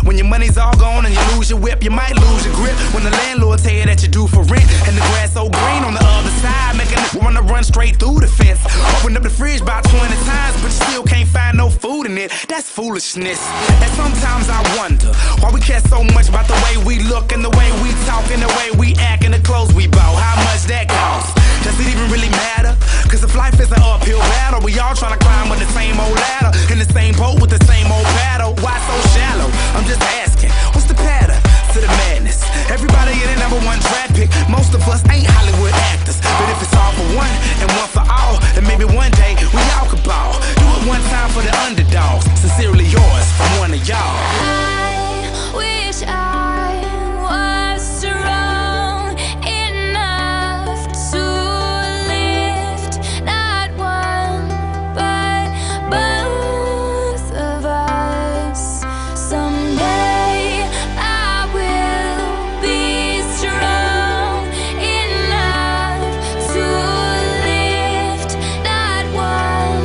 When your money's all gone and you lose your whip, you might lose your grip. When the landlord tell you that you're due for rent, and the grass so green on the other side, making it wanna run straight through the fence. Open up the fridge about 20 times, but you still can't find no food in it. That's foolishness. And sometimes I wonder why we care so much about the way we look and the way we talk and the way we act and the clothes we bought. How much that costs? Does it even really matter? Cause if life is an uphill battle, we all tryna climb with the same old ladder, in the same boat with the same old paddle. Why so shallow? I'm just asking, what's the pattern to the madness? Everybody in the #1 draft pick. Most of us ain't Hollywood actors, but if it's all for one and one for all, then maybe one day we all could ball. Do it one time for the underdogs. Sincerely yours from one of y'all. I wish I was strong enough to lift not one but both of us. Someday I will be strong enough to lift not one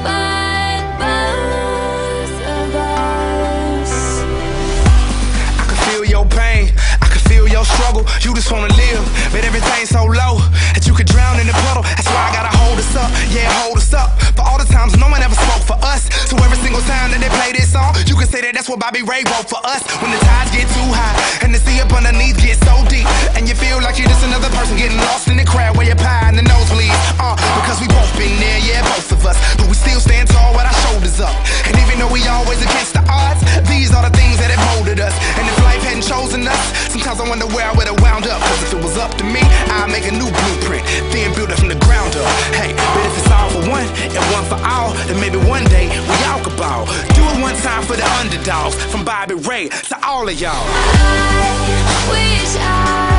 but both of us. I can feel your pain, I can feel your struggle. You just wanna live, but everything's so low that you could drown in the puddle. That's why I gotta hold us up, yeah, hold us up. For all the times no one ever spoke for us, so every single time that they play this song, you can say that that's what Bobby Ray wrote for us. When the tides get too high and the sea up underneath gets so deep, and you feel like you're just another person getting lost in the crowd where you're pie in the nosebleed. Because we both been there, yeah, both of us, but we still stand tall with our shoulders up. And even though we always against the odds, these are the things that have molded us. And if life hadn't chosen us, sometimes I wonder where I would've wound up. Cause if it was up to me, I'd make a new blueprint, then build it from the ground up. Hey, but if it's all for one and one for all, then maybe one day we all could ball. Do it one time for the underdogs, from Bobby Ray to all of y'all. I wish I